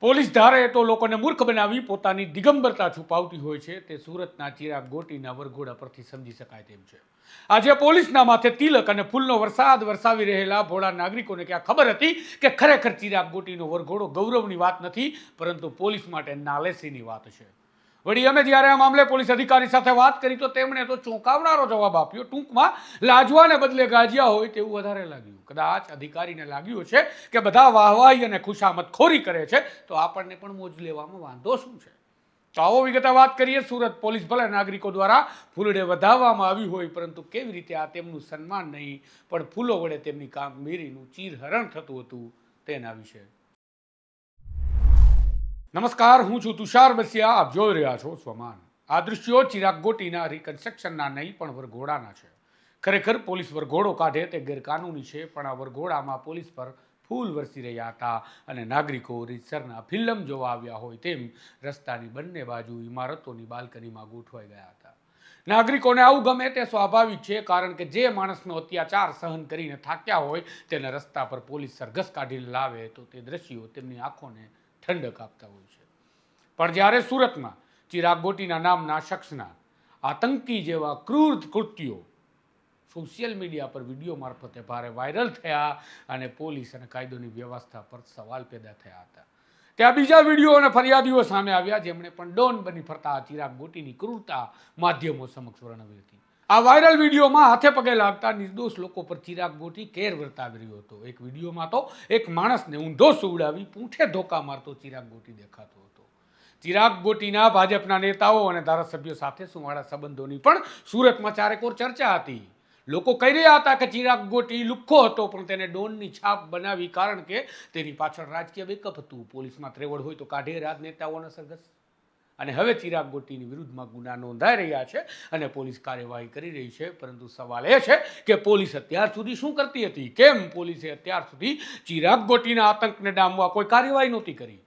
Police ધારે તો લોકોને મૂર્ખ બનાવી પોતાની દિગંબરતા છુપાવતી હોય છે તે સુરતના ચિરાગ ગોટીના વરઘોડા પરથી સમજી શકાય તેમ છે। આજે પોલીસના માથે તિલક અને ફૂલનો વરસાદ વરસાવી રહેલા ભોળા નાગરિકોને ક્યાં ખબર હતી કે ખરેખર ચિરાગ ગોટીનો વરઘોડો ગૌરવની વાત નથી પરંતુ પોલીસ માટે નાલેસીની વાત છે। વળી અમે જ્યારે આ મામલે પોલીસ અધિકારી સાથે વાત કરી તો તેમણે તો ચોંકાવનારો જવાબ આપ્યો। ટૂંકમાં લાજવાને બદલે ગાજ્યા હોય તેવું વધારે લાગ્યું। કદાચ અધિકારીને લાગ્યું છે કે બધા વાહવાહી અને ખુશામતખોરી કરે છે તો આપણને પણ મોજ લેવામાં વાંધો શું છે। તો આવો વિગતે વાત કરીએ। સુરત પોલીસ ભલે નાગરિકો દ્વારા ફૂલડે વધાવવામાં આવ્યું હોય પરંતુ કેવી રીતે આ તેમનું સન્માન નહીં પણ ફૂલો વડે તેમની કામગીરીનું ચીરહરણ થતું હતું તેના વિશે। નમસ્કાર, હું છું તુષાર બસિયા, આપ જોઈ રહ્યા છો સ્વમાન। આ દૃશ્યો ચિરાગ ગોટીના રિકન્સ્ટ્રક્શનના નહીં પણ વરઘોડાના છે। ખરેખર પોલીસ વરઘોડો કાઢે તે ગેરકાનૂની છે પણ આ વરઘોડામાં પોલીસ પર ફૂલ વરસી રહ્યા હતા અને નાગરિકો રીતસરના ફિલ્મ જોવા આવ્યા હોય તેમ રસ્તાની બંને બાજુ ઇમારતોની બાલ્કનીમાં ગોઠવાઈ ગયા હતા। નાગરિકોને આવું ગમે તે સ્વાભાવિક છે કારણ કે જે માણસનો અત્યાચાર સહન કરીને થાક્યા હોય તેને રસ્તા પર પોલીસ સરઘસ કાઢીને લાવે તો તે દ્રશ્યો તેમની આંખોને ઠંડક આપતા હોય છે। પણ જ્યારે સુરતમાં ચિરાગ ગોટીના નામના શખ્સના આતંકી જેવા ક્રૂર કૃત્યો સોશિયલ મીડિયા પર વિડીયો મારફતે ભારે વાયરલ થયા અને પોલીસ અને કાયદોની વ્યવસ્થા પર સવાલ પેદા થયા હતા ત્યાં બીજા વિડીયો અને ફરિયાદીઓ સામે આવ્યા જેમણે પણ ડોન બની ફરતા ચિરાગ ગોટીની ક્રૂરતા માધ્યમો સમક્ષ વર્ણવી હતી। આ વાયરલ વિડીયોમાં હાથે પગે લાગતા નિર્દોષ લોકો પર ચિરાગ ગોટી કેર વર્તાવી રહ્યો હતો। એક વિડીયોમાં તો એક માણસને ઊંધો સુવડાવી પૂંઠે ધોકા મારતો ચિરાગ ગોટી દેખાતો હતો। ચિરાગ ગોટીના ભાજપના નેતાઓ અને ધારાસભ્યો સાથે સુવાળા સંબંધોની પણ સુરતમાં ચારેકોર ચર્ચા હતી। લોકો કહી રહ્યા હતા કે ચિરાગ ગોટી લુખ્ખો હતો પણ તેને ડોનની છાપ બનાવી કારણ કે તેની પાછળ રાજકીય બેકઅપ હતું। પોલીસમાં ત્રેવડ હોય તો કાઢે રાજનેતાઓના સરઘસ। અને હવે ચિરાગ ગોટીની વિરુદ્ધમાં ગુના નોંધાઈ રહ્યા છે અને પોલીસ કાર્યવાહી કરી રહી છે પરંતુ સવાલ એ છે કે પોલીસ અત્યાર સુધી શું કરતી હતી? કેમ પોલીસે અત્યાર સુધી ચિરાગ ગોટીના આતંકને ડામવા કોઈ કાર્યવાહી નહોતી કરી?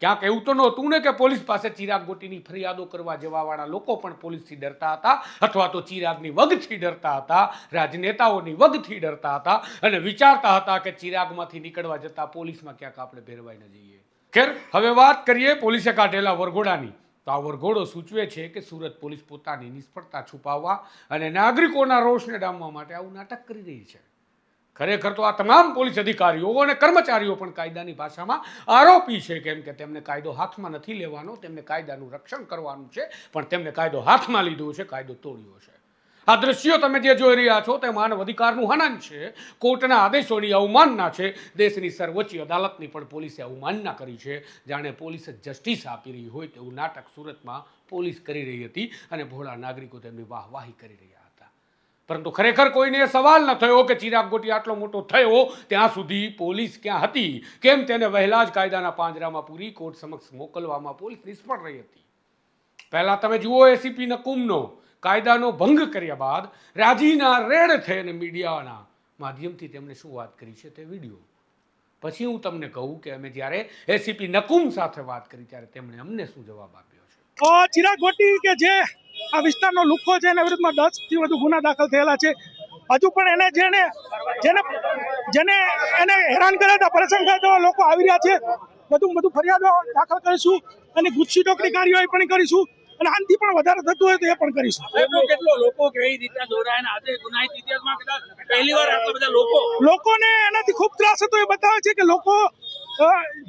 ક્યાંક એવું તો નહોતું ને કે પોલીસ પાસે ચિરાગ ગોટીની ફરિયાદો કરવા જવાવાળા લોકો પણ પોલીસથી ડરતા હતા અથવા તો ચિરાગની વગથી ડરતા હતા, રાજનેતાઓની વગથી ડરતા હતા અને વિચારતા હતા કે ચિરાગમાંથી નીકળવા જતા પોલીસમાં ક્યાંક આપણે ભેરવાઈ ન જઈએ। ખેર, હવે વાત કરીએ પોલીસે કાઢેલા વરઘોડાની। તો આ વરઘોડો સૂચવે છે કે સુરત પોલીસ પોતાની નિષ્ફળતા છુપાવવા અને નાગરિકોના રોષને ડામવા માટે આવું નાટક કરી રહી છે। ખરેખર તો આ તમામ પોલીસ અધિકારીઓ અને કર્મચારીઓ પણ કાયદાની ભાષામાં આરોપી છે કેમ કે તેમને કાયદો હાથમાં નથી લેવાનો, તેમને કાયદાનું રક્ષણ કરવાનું છે પણ તેમને કાયદો હાથમાં લીધો છે, કાયદો તોડ્યો છે। આ દ્રશ્યો તમે જે જોઈ રહ્યા છો તે માનવ અધિકારનું હનન છે, કોર્ટના આદેશોની અવમાનના છે, દેશની સર્વોચ્ચ અદાલતની પણ પોલીસે અવમાનના કરી છે। જાણે પોલીસ જસ્ટિસ આપી રહી હોય તેવું નાટક સુરતમાં પોલીસ કરી રહી હતી અને ભોળા નાગરિકો તેમની વાહવાહી કરી રહ્યા હતા। પરંતુ ખરેખર કોઈને સવાલ ન થયો કે ચિરાગ ગોટી આટલો મોટો થયો ત્યાં સુધી પોલીસ ક્યાં હતી? કેમ તેને વહેલા જ કાયદાના પાંજરામાં પૂરી કોર્ટ સમક્ષ મોકલવામાં પોલીસ નિષ્ફળ રહી હતી? પહેલા તમે જુઓ એસીપી નકુમનો કાયદાનો ભંગ કર્યા બાદ રાજીના રેડ થઈને મીડિયાના માધ્યમથી તેમણે શું વાત કરી છે તે વિડીયો। પછી હું તમને કહું કે અમે જ્યારે એસીપી નકુમ સાથે વાત કરી ત્યારે તેમણે અમને શું જવાબ આપ્યો છે। ચિરાગ ગોટી કે જે આ વિસ્તારનો લુખ્ખો છે એના વિરુદ્ધમાં 10 થી વધુ ગુના દાખલ થયેલા છે। હજુ પણ જેને એને હેરાન કર્યા હતા, પરેશાન કર્યા હતા લોકો આવી રહ્યા છે। બધું ફરિયાદો દાખલ કરીશું અને ગુસ્સી ટોકની કાર્યવાહી પણ કરીશું અને આનાથી પણ વધારે થતું હોય તો એ પણ કરીશું। કેટલો લોકો કેવી રીતે જોડાયા આજે ગુનાહિત ઇતિહાસમાં પહેલીવાર આટલા બધા લોકોને એનાથી ખૂબ ત્રાસ હતો। એ બતાવે છે કે લોકો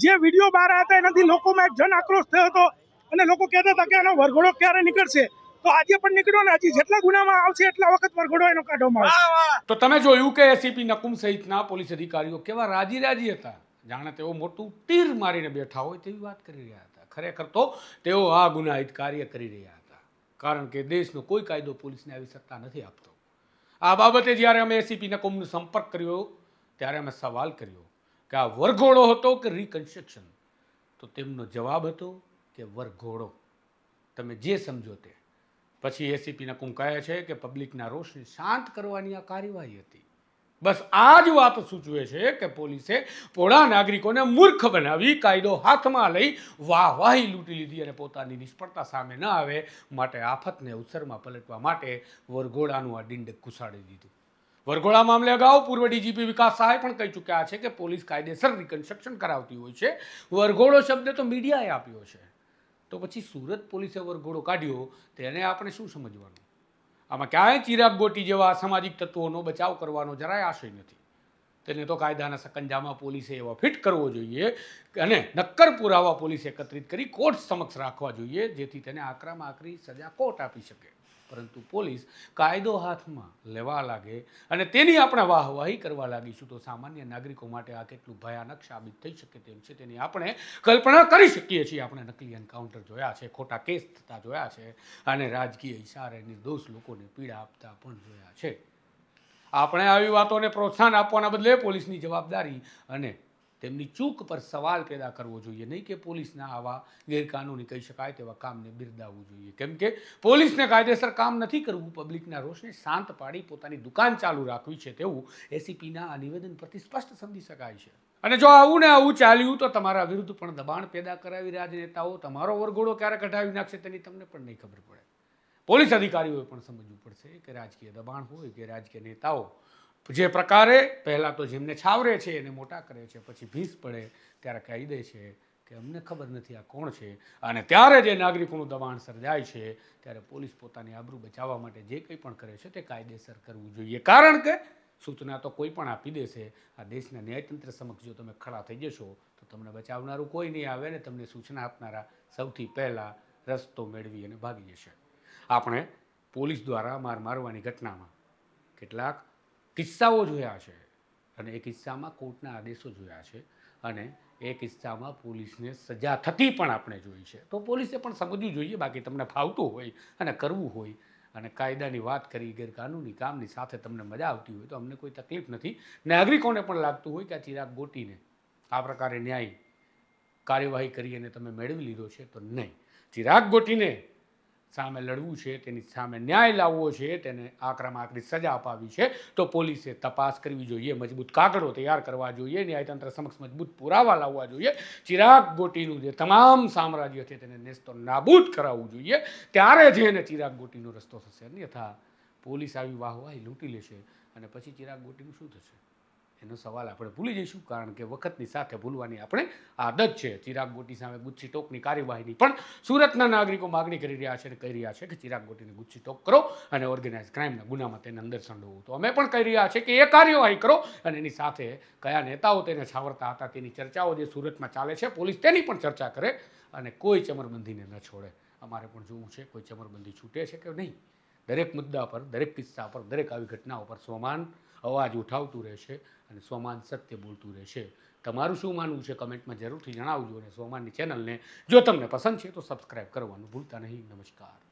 જે વિડીયો બહાર આવ્યા હતા એનાથી લોકોમાં એક જન આક્રોશ થયો હતો અને લોકો કહેતા હતા કે એનો વરઘોડો ક્યારે નીકળશે, તો આજે પણ નીકળ્યો ને હજી જેટલા ગુનામાં આવશે એટલા વખત વરઘોડો એનો કાઢવામાં આવશે। તો તમે જોયું કે એસીપી નકુમ સહિતના પોલીસ અધિકારીઓ કેવા રાજી હતા, જાણે તેઓ મોટું તીર મારીને બેઠા હોય તેવી વાત કરી રહ્યા હતા। ખરેખર તો તેઓ આ ગુનાહિત કાર્ય કરી રહ્યા હતા કારણ કે દેશનો કોઈ કાયદો પોલીસને આવી સત્તા નથી આપતો। આ બાબતે જ્યારે અમે એસીપી નકુમનો સંપર્ક કર્યો ત્યારે અમે સવાલ કર્યો કે આ વરઘોડો હતો કે રિકન્સ્ટ્રક્શન? તો તેમનો જવાબ હતો કે વરઘોડો, તમે જે સમજો તે। પછી એસીપી નકુમ કહે છે કે પબ્લિકના રોષને શાંત કરવાની આ કાર્યવાહી હતી। બસ આ જ વાત સૂચવે છે કે પોલીસે ભોળા નાગરિકોને મૂર્ખ બનાવી કાયદો હાથમાં લઈ વાહવાહી લૂંટી લીધી અને પોતાની નિષ્ફળતા સામે ન આવે માટે આફતને અવસરમાં પલટવા માટે વરઘોડાનું આ ડિંડક ઘુસાડી દીધું। વરઘોડા મામલે અગાઉ પૂર્વ ડીજીપી વિકાસ સહાય પણ કહી ચૂક્યા છે કે પોલીસ કાયદેસર રિકન્સ્ટ્રક્શન કરાવતી હોય છે. વરઘોડો શબ્દ તો મીડિયાએ આપ્યો છે, તો પછી સુરત પોલીસે વરઘોડો કાઢ્યો તેને આપણે શું સમજવાનું? આમાં ક્યાંય ચિરાગ ગોટી જેવા અસામાજિક તત્વોનો બચાવ કરવાનો જરાય આશય નથી. તેને તો કાયદાના સકંજામાં પોલીસે એવો ફિટ કરવો જોઈએ અને નક્કર પુરાવા પોલીસે એકત્રિત કરી કોર્ટ સમક્ષ રાખવા જોઈએ, જેથી તેને આકરામાં આકરી સજા કોર્ટ આપી શકે. પરંતુ પોલીસ કાયદો હાથમાં લેવા લાગે અને તેની આપણે વાહવાહી કરવા લાગીશું તો સામાન્ય નાગરિકો માટે આ કેટલું ભયાનક સાબિત થઈ શકે તેમ છે તેની આપણે કલ્પના કરી શકીએ છીએ. આપણે નકલી એન્કાઉન્ટર જોયા છે, ખોટા કેસ થતા જોયા છે અને રાજકીય ઇશારે નિર્દોષ લોકોને પીડા આપતા પણ જોયા છે. આપણે આવી વાતોને પ્રોત્સાહન આપવાના બદલે પોલીસની જવાબદારી અને તેમની ચૂક પર સવાલ પેદા કરવો જોઈએ, નહીં કે પોલીસના આવા ગેરકાનૂની કહી શકાય તેવા કામને બિરદાવવું જોઈએ. કેમ કે પોલીસને કાયદેસર કામ નથી કરવું, પબ્લિકના રોષને શાંત પાડી પોતાની દુકાન ચાલુ રાખવી છે તેવું એસીપીના આ નિવેદન પરથી સ્પષ્ટ સમજી શકાય છે. અને જો આવું ને આવું ચાલ્યું તો તમારા વિરુદ્ધ પણ દબાણ પેદા કરાવી રાજનેતાઓ તમારો વરઘોડો ક્યારે કઢાવી નાખશે તેની તમને પણ નહીં ખબર પડે. પોલીસ અધિકારીઓએ પણ સમજવું પડશે કે રાજકીય દબાણ હોય કે રાજકીય નેતાઓ જે પ્રકારે પહેલાં તો જેમને છાવરે છે એને મોટા કરે છે, પછી ભીસ પડે ત્યારે કહી દે છે કે અમને ખબર નથી આ કોણ છે, અને ત્યારે જે નાગરિકોનું દબાણ સર્જાય છે ત્યારે પોલીસ પોતાની આબરૂ બચાવવા માટે જે કંઈ પણ કરે છે તે કાયદેસર કરવું જોઈએ. કારણ કે સૂચના તો કોઈ પણ આપી દેશે, આ દેશના ન્યાયતંત્ર સમક્ષ જો તમે ખડા થઈ જશો તો તમને બચાવનારું કોઈ નહીં આવે ને તમને સૂચના આપનારા સૌથી પહેલાં રસ્તો મેળવી અને ભાગી જશે. આપણે પોલીસ દ્વારા મારવાની ઘટનામાં કેટલાક કિસ્સાઓ જોયા છે અને એ કિસ્સામાં કોર્ટના આદેશો જોયા છે અને એ કિસ્સામાં પોલીસને સજા થતી પણ આપણે જોઈ છે. તો પોલીસે પણ સમજવું જોઈએ. બાકી તમને ફાવતું હોય અને કરવું હોય અને કાયદાની વાત કરી ગેરકાનૂની કામની સાથે તમને મજા આવતી હોય તો અમને કોઈ તકલીફ નથી. નાગરિકોને પણ લાગતું હોય કે આ ચિરાગ ગોટીને આ પ્રકારે ન્યાય કાર્યવાહી કરી અને તમે મેળવી લીધો છે તો નહીં. ચિરાગ ગોટીને સામે લડવું છે, તેની સામે ન્યાય લાવવો છે, તેને આકરામાં આકરી સજા અપાવી છે તો પોલીસે તપાસ કરવી જોઈએ, મજબૂત કાગળો તૈયાર કરવા જોઈએ, ન્યાયતંત્ર સમક્ષ મજબૂત પુરાવા લાવવા જોઈએ. ચિરાગ ગોટીનું જે તમામ સામ્રાજ્ય છે તેને નેસ્તો નાબૂદ કરાવવું જોઈએ. ત્યારે જ એને ચિરાગ ગોટીનો રસ્તો થશે. અન્યથા પોલીસ આવી વાહવાહી લૂંટી લેશે અને પછી ચિરાગ ગોટીનું શું થશે એનો સવાલ આપણે ભૂલી જઈશું. કારણ કે વખતની સાથે ભૂલવાની આપણે આદત છે. ચિરાગ ગોટી સામે ગુસ્સી ટોકની કાર્યવાહીની પણ સુરતના નાગરિકો માગણી કરી રહ્યા છે અને કહી રહ્યા છે કે ચિરાગ ગોટીને ગુસ્સી ટોક કરો અને ઓર્ગેનાઇઝ ક્રાઇમના ગુનામાં તેને અંદર સંડોવો. તો અમે પણ કહી રહ્યા છે કે એ કાર્યવાહી કરો અને એની સાથે કયા નેતાઓ તેને છાવરતા હતા તેની ચર્ચાઓ જે સુરતમાં ચાલે છે પોલીસ તેની પણ ચર્ચા કરે અને કોઈ ચમરબંધીને ન છોડે. અમારે પણ જોવું છે કોઈ ચમરબંધી છૂટે છે કે નહીં. દરેક મુદ્દા પર, દરેક કિસ્સા પર, દરેક આવી ઘટનાઓ પર સ્વમાન અવાજ ઉઠાવતું રહેશે અને સ્વમાન સત્ય બોલતું રહેશે. તમારું શું માનવું છે કમેન્ટમાં જરૂરથી જણાવજો અને સ્વમાનની ચેનલને જો તમને પસંદ છે તો સબસ્ક્રાઈબ કરવાનું ભૂલતા નહીં. નમસ્કાર.